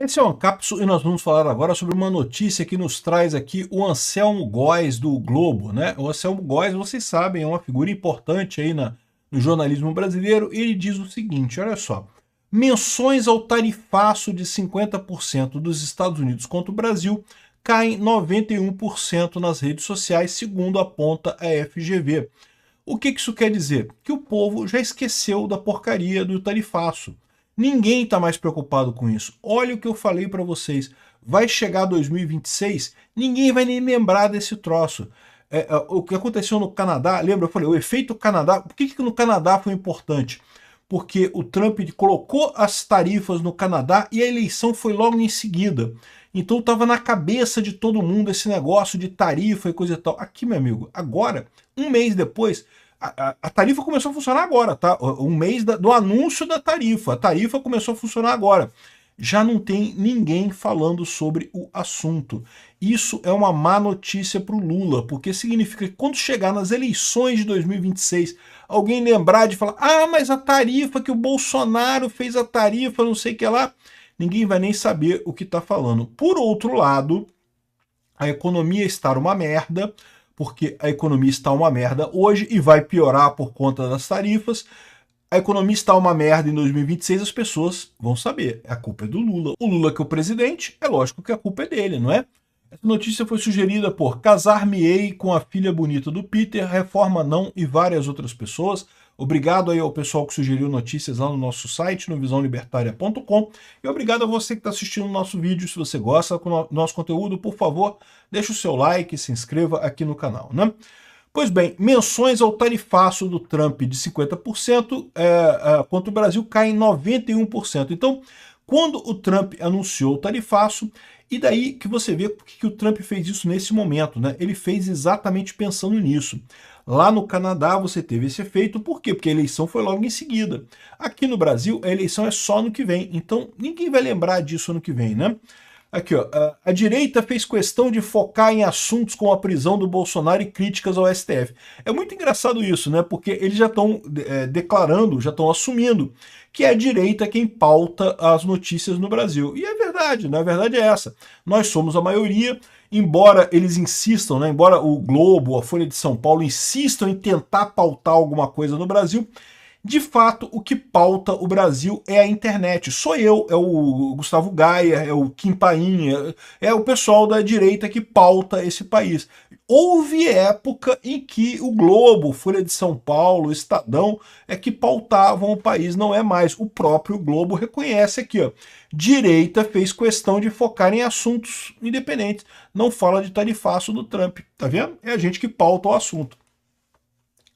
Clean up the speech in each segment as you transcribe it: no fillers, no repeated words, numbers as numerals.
Esse é o Ancapsu e nós vamos falar agora sobre uma notícia que nos traz aqui o Anselmo Góes do Globo, né? O Anselmo Góes, vocês sabem, é uma figura importante aí no jornalismo brasileiro, e ele diz o seguinte, olha só: menções ao tarifaço de 50% dos Estados Unidos contra o Brasil caem 91% nas redes sociais, segundo aponta a FGV. O que isso quer dizer? Que o povo já esqueceu da porcaria do tarifaço. Ninguém está mais preocupado com isso. Olha o que eu falei para vocês. Vai chegar 2026, ninguém vai nem lembrar desse troço. O que aconteceu no Canadá, lembra? Eu falei, o efeito Canadá. Por que no Canadá foi importante? Porque o Trump colocou as tarifas no Canadá e a eleição foi logo em seguida. Então estava na cabeça de todo mundo esse negócio de tarifa e coisa e tal. Aqui, meu amigo, agora, um mês depois, a tarifa começou a funcionar agora, tá? Um mês do anúncio da tarifa. A tarifa começou a funcionar agora. Já não tem ninguém falando sobre o assunto. Isso é uma má notícia para o Lula, porque significa que quando chegar nas eleições de 2026, alguém lembrar de falar, mas a tarifa que o Bolsonaro fez, a tarifa, não sei o que lá, ninguém vai nem saber o que está falando. Por outro lado, a economia está uma merda, porque a economia está uma merda hoje e vai piorar por conta das tarifas. A economia está uma merda em 2026, as pessoas vão saber. A culpa é do Lula. O Lula que é o presidente, é lógico que a culpa é dele, não é? Essa notícia foi sugerida por Casar-me-ei com a filha bonita do Peter, Reforma Não e várias outras pessoas. Obrigado aí ao pessoal que sugeriu notícias lá no nosso site, no visãolibertaria.com. E obrigado a você que está assistindo o nosso vídeo. Se você gosta do nosso conteúdo, por favor, deixe o seu like e se inscreva aqui no canal, né? Pois bem, menções ao tarifaço do Trump de 50% contra o Brasil caem 91%. Então, quando o Trump anunciou o tarifaço, e daí que você vê que o Trump fez isso nesse momento, né? Ele fez exatamente pensando nisso. Lá no Canadá você teve esse efeito, por quê? Porque a eleição foi logo em seguida. Aqui no Brasil, a eleição é só ano que vem, então ninguém vai lembrar disso ano que vem, né? Aqui, ó, a direita fez questão de focar em assuntos como a prisão do Bolsonaro e críticas ao STF. É muito engraçado isso, né? Porque eles já estão declarando, já estão assumindo que é a direita quem pauta as notícias no Brasil. E é verdade, né? A verdade é essa. Nós somos a maioria, embora eles insistam, né? Embora o Globo, a Folha de São Paulo insistam em tentar pautar alguma coisa no Brasil, de fato, o que pauta o Brasil é a internet. Sou eu, é o Gustavo Gaia, é o Kim Paim, é o pessoal da direita que pauta esse país. Houve época em que o Globo, Folha de São Paulo, Estadão é que pautavam o país, não é mais. O próprio Globo reconhece aqui, ó. Direita fez questão de focar em assuntos independentes. Não fala de tarifaço do Trump, tá vendo? É a gente que pauta o assunto.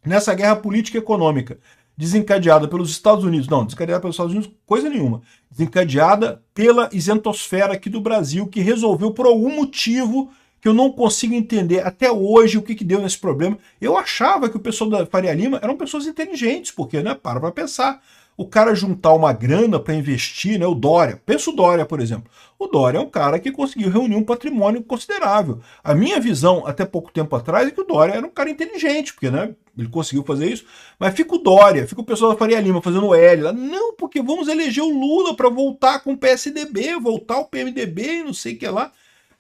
Nessa guerra política e econômica desencadeada pelos Estados Unidos, não, desencadeada pelos Estados Unidos, coisa nenhuma, desencadeada pela isentosfera aqui do Brasil, que resolveu por algum motivo que eu não consigo entender até hoje o que deu nesse problema. Eu achava que o pessoal da Faria Lima eram pessoas inteligentes, porque, né, para pensar. O cara juntar uma grana para investir, né, o Dória, pensa o Dória, por exemplo. O Dória é um cara que conseguiu reunir um patrimônio considerável. A minha visão, até pouco tempo atrás, é que o Dória era um cara inteligente, porque, né, ele conseguiu fazer isso, mas fica o Dória, fica o pessoal da Faria Lima fazendo L lá. Não, porque vamos eleger o Lula para voltar com o PSDB, voltar o PMDB e não sei o que lá.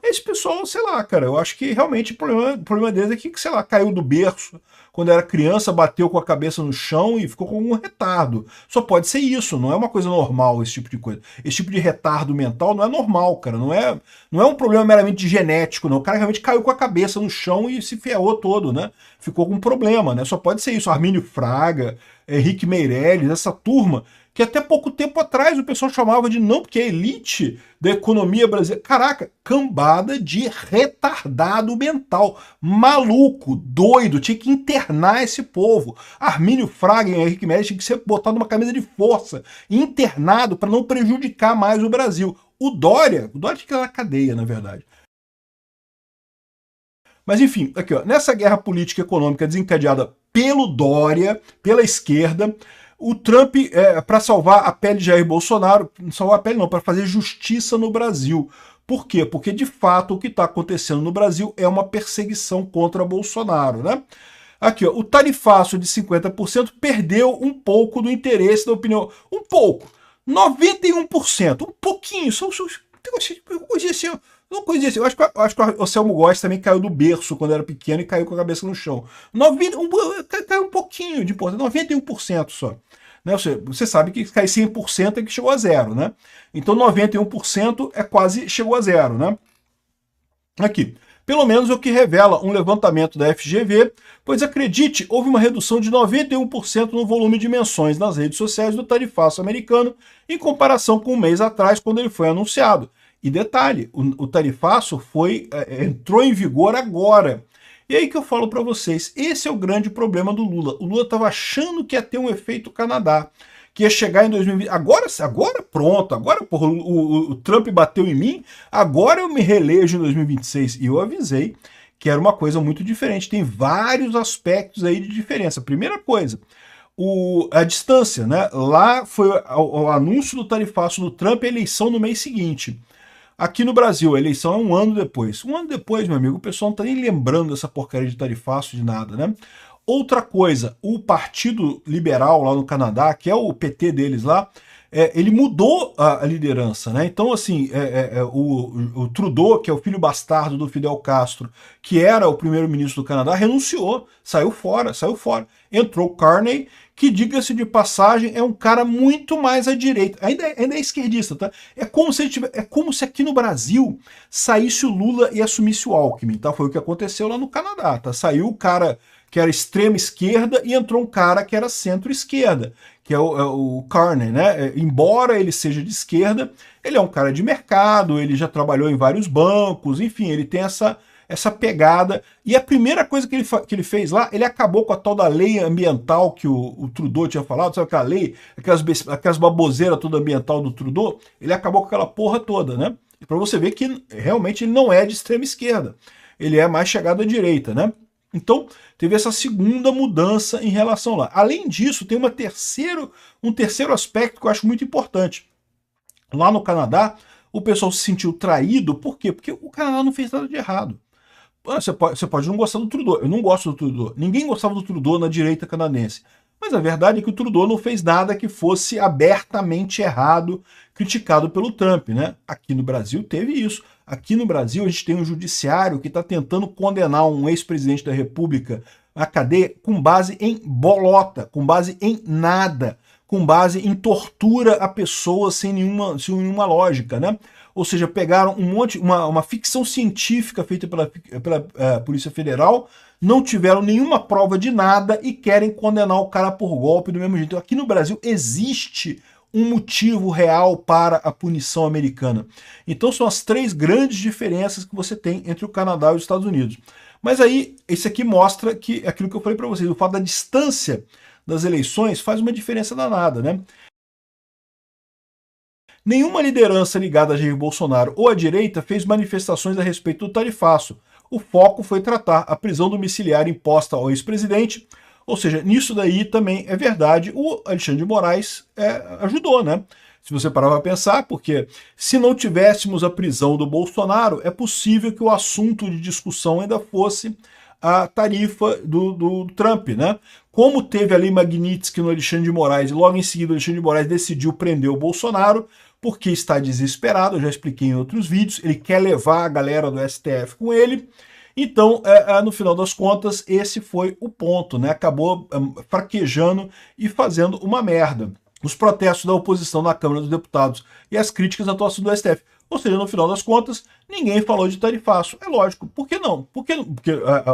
Esse pessoal, sei lá, cara, eu acho que realmente o problema deles é que, sei lá, caiu do berço, quando era criança, bateu com a cabeça no chão e ficou com um retardo. Só pode ser isso, não é uma coisa normal esse tipo de coisa. Esse tipo de retardo mental não é normal, cara, não é um problema meramente genético, não. O cara realmente caiu com a cabeça no chão e se ferrou todo, né? Ficou com um problema, né? Só pode ser isso. Armínio Fraga, Henrique Meirelles, essa turma que até pouco tempo atrás o pessoal chamava de não, porque é elite da economia brasileira. Caraca, cambada de retardado mental. Maluco, doido, tinha que internar esse povo. Armínio Fraga e Henrique Meirelles tinha que ser botado numa camisa de força, internado para não prejudicar mais o Brasil. O Dória tinha que estar na cadeia, na verdade. Mas enfim, aqui ó, nessa guerra política e econômica desencadeada pelo Dória, pela esquerda, o Trump, para salvar a pele de Jair Bolsonaro, não salvar a pele não, para fazer justiça no Brasil. Por quê? Porque, de fato, o que está acontecendo no Brasil é uma perseguição contra Bolsonaro, né? Aqui, ó, o tarifaço de 50% perdeu um pouco do interesse da opinião. Um pouco. 91%, um pouquinho, são coisa assim, não coisa assim. Eu acho que o Anselmo Góes também caiu do berço quando era pequeno e caiu com a cabeça no chão. Caiu um pouquinho de importância, 91% só. Né? Você sabe que cair 100% é que chegou a zero, né? Então 91% é quase chegou a zero, né? Aqui. Pelo menos é o que revela um levantamento da FGV, pois acredite, houve uma redução de 91% no volume de menções nas redes sociais do tarifaço americano em comparação com um mês atrás, quando ele foi anunciado. E detalhe, o tarifaço entrou em vigor agora. E aí que eu falo para vocês, esse é o grande problema do Lula. O Lula estava achando que ia ter um efeito Canadá, que ia chegar em 2020. Agora pronto, agora porra, o Trump bateu em mim, agora eu me reelejo em 2026. E eu avisei que era uma coisa muito diferente. Tem vários aspectos aí de diferença. Primeira coisa, a distância, né? Lá foi o anúncio do tarifaço do Trump e a eleição no mês seguinte. Aqui no Brasil, a eleição é um ano depois. Um ano depois, meu amigo, o pessoal não tá nem lembrando dessa porcaria de tarifaço, de nada, né? Outra coisa, o Partido Liberal lá no Canadá, que é o PT deles lá, ele mudou a liderança, né? Então, assim, o Trudeau, que é o filho bastardo do Fidel Castro, que era o primeiro-ministro do Canadá, renunciou, saiu fora. Entrou o Carney, que, diga-se de passagem, é um cara muito mais à direita. Ainda é esquerdista, tá? É como se aqui no Brasil saísse o Lula e assumisse o Alckmin, tá? Foi o que aconteceu lá no Canadá, tá? Saiu o cara que era extrema esquerda e entrou um cara que era centro-esquerda, que é o Carney, né? Embora ele seja de esquerda, ele é um cara de mercado, ele já trabalhou em vários bancos, enfim, ele tem essa pegada. E a primeira coisa que ele fez lá, ele acabou com a tal da lei ambiental que o Trudeau tinha falado, sabe aquela lei, aquelas baboseiras toda ambiental do Trudeau, ele acabou com aquela porra toda, né? E para você ver que realmente ele não é de extrema esquerda, ele é mais chegado à direita, né? Então, teve essa segunda mudança em relação lá. Além disso, tem um terceiro aspecto que eu acho muito importante. Lá no Canadá, o pessoal se sentiu traído, por quê? Porque o Canadá não fez nada de errado. Você pode não gostar do Trudeau, eu não gosto do Trudeau. Ninguém gostava do Trudeau na direita canadense. Mas a verdade é que o Trudeau não fez nada que fosse abertamente errado, criticado pelo Trump, né? Aqui no Brasil teve isso. Aqui no Brasil a gente tem um judiciário que está tentando condenar um ex-presidente da República à cadeia com base em bolota, com base em nada, com base em tortura a pessoa sem nenhuma lógica, né? Ou seja, pegaram uma ficção científica feita pela Polícia Federal, não tiveram nenhuma prova de nada e querem condenar o cara por golpe do mesmo jeito. Então, aqui no Brasil existe um motivo real para a punição americana. Então são as três grandes diferenças que você tem entre o Canadá e os Estados Unidos. Mas aí, esse aqui mostra que aquilo que eu falei para vocês, o fato da distância das eleições faz uma diferença danada, né? Nenhuma liderança ligada a Jair Bolsonaro ou à direita fez manifestações a respeito do tarifaço. O foco foi tratar a prisão domiciliar imposta ao ex-presidente. Ou seja, nisso daí também é verdade, o Alexandre de Moraes ajudou, né? Se você parar para pensar, porque se não tivéssemos a prisão do Bolsonaro, é possível que o assunto de discussão ainda fosse a tarifa do Trump, né? Como teve ali Magnitsky no Alexandre de Moraes, e logo em seguida o Alexandre de Moraes decidiu prender o Bolsonaro, porque está desesperado, eu já expliquei em outros vídeos, ele quer levar a galera do STF com ele. Então, no final das contas, esse foi o ponto, né? Acabou fraquejando e fazendo uma merda. Os protestos da oposição na Câmara dos Deputados e as críticas à atuação do STF. Ou seja, no final das contas, ninguém falou de tarifaço. É lógico. Por que não? Porque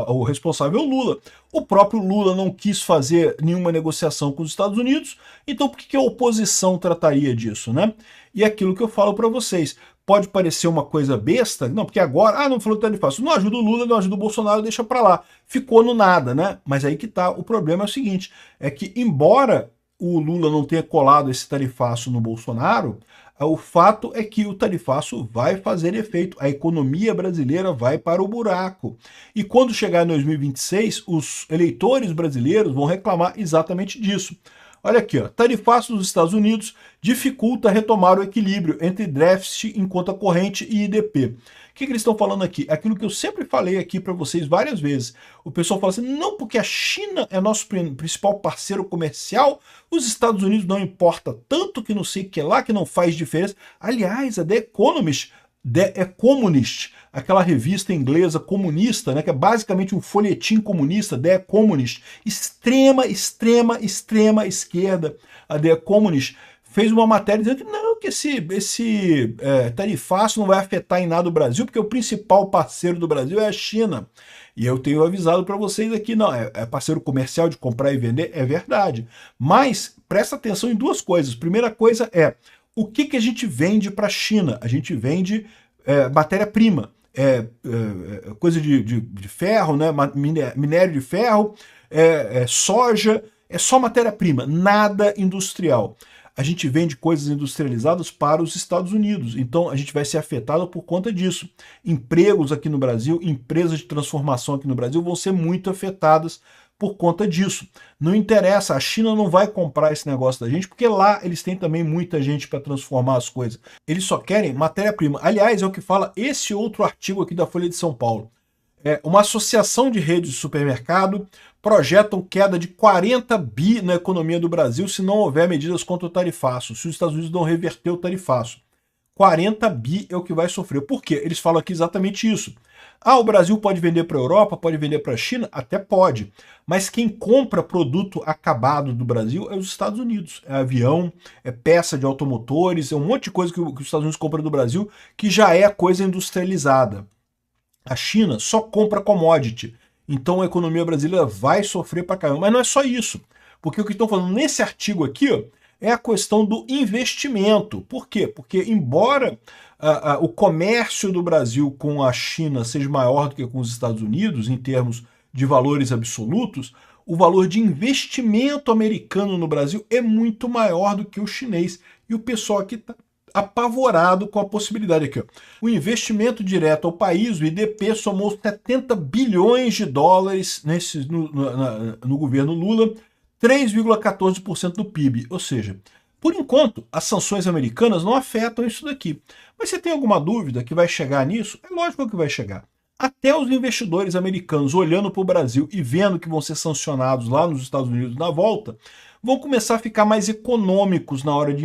o responsável é o Lula. O próprio Lula não quis fazer nenhuma negociação com os Estados Unidos, então por que a oposição trataria disso, né? E aquilo que eu falo para vocês, pode parecer uma coisa besta, não, porque agora, não falou de tarifaço, não ajuda o Lula, não ajuda o Bolsonaro, deixa para lá. Ficou no nada, né? Mas aí que tá, o problema é o seguinte, é que embora o Lula não tenha colado esse tarifaço no Bolsonaro, o fato é que o tarifaço vai fazer efeito, a economia brasileira vai para o buraco. E quando chegar em 2026, os eleitores brasileiros vão reclamar exatamente disso. Olha aqui, ó, tarifaço dos Estados Unidos dificulta retomar o equilíbrio entre déficit em conta corrente e IDP. O que eles estão falando aqui? Aquilo que eu sempre falei aqui para vocês várias vezes. O pessoal fala assim, não, porque a China é nosso principal parceiro comercial, os Estados Unidos não importa tanto que não sei o que lá, que não faz diferença. Aliás, a The Economist The Economist, aquela revista inglesa comunista, né, que é basicamente um folhetim comunista, The Economist, extrema esquerda, a The Economist, fez uma matéria dizendo que não, que esse tarifaço não vai afetar em nada o Brasil, porque o principal parceiro do Brasil é a China. E eu tenho avisado para vocês aqui, não, é parceiro comercial de comprar e vender, é verdade. Mas presta atenção em duas coisas. Primeira coisa é, o que a gente vende para a China? A gente vende matéria-prima, coisa de ferro, né? Minério de ferro, soja, é só matéria-prima, nada industrial. A gente vende coisas industrializadas para os Estados Unidos, então a gente vai ser afetado por conta disso. Empregos aqui no Brasil, empresas de transformação aqui no Brasil vão ser muito afetadas por conta disso. Não interessa, a China não vai comprar esse negócio da gente, porque lá eles têm também muita gente para transformar as coisas. Eles só querem matéria-prima. Aliás, é o que fala esse outro artigo aqui da Folha de São Paulo. Uma associação de redes de supermercado projetam queda de 40 bi na economia do Brasil se não houver medidas contra o tarifaço, se os Estados Unidos não reverter o tarifaço. 40 bi é o que vai sofrer. Por quê? Eles falam aqui exatamente isso. Ah, o Brasil pode vender para a Europa, pode vender para a China? Até pode. Mas quem compra produto acabado do Brasil é os Estados Unidos. É avião, é peça de automotores, é um monte de coisa que os Estados Unidos compram do Brasil que já é coisa industrializada. A China só compra commodity. Então a economia brasileira vai sofrer pra caramba. Mas não é só isso. Porque o que estão falando nesse artigo aqui, ó, é a questão do investimento. Por quê? Porque embora o comércio do Brasil com a China seja maior do que com os Estados Unidos, em termos de valores absolutos, o valor de investimento americano no Brasil é muito maior do que o chinês. E o pessoal aqui está apavorado com a possibilidade aqui. Ó. O investimento direto ao país, o IDP, somou 70 bilhões de dólares no governo Lula, 3,14% do PIB. Ou seja, por enquanto, as sanções americanas não afetam isso daqui. Mas você tem alguma dúvida que vai chegar nisso? É lógico que vai chegar. Até os investidores americanos olhando para o Brasil e vendo que vão ser sancionados lá nos Estados Unidos na volta, vão começar a ficar mais econômicos na hora de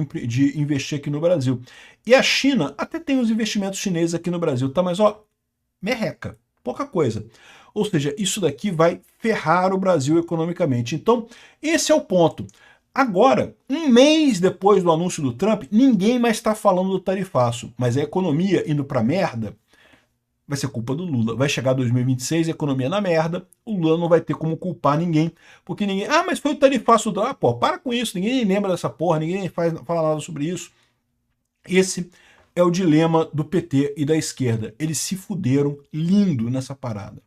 investir aqui no Brasil. E a China até tem os investimentos chineses aqui no Brasil, tá? Mas ó, merreca, pouca coisa. Ou seja, isso daqui vai ferrar o Brasil economicamente. Então, esse é o ponto. Agora, um mês depois do anúncio do Trump, ninguém mais está falando do tarifaço, mas a economia indo pra merda vai ser culpa do Lula. Vai chegar 2026, a economia na merda, o Lula não vai ter como culpar ninguém, porque ninguém... Ah, mas foi o tarifaço do... Ah, pô, para com isso, ninguém lembra dessa porra, ninguém fala nada sobre isso. Esse é o dilema do PT e da esquerda. Eles se fuderam lindo nessa parada.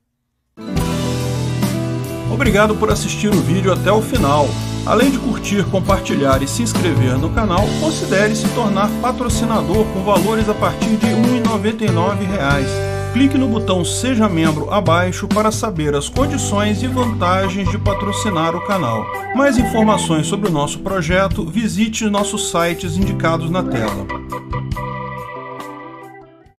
Obrigado por assistir o vídeo até o final. Além de curtir, compartilhar e se inscrever no canal, considere se tornar patrocinador com valores a partir de R$ 1,99. Clique no botão Seja Membro abaixo para saber as condições e vantagens de patrocinar o canal. Mais informações sobre o nosso projeto, visite nossos sites indicados na tela.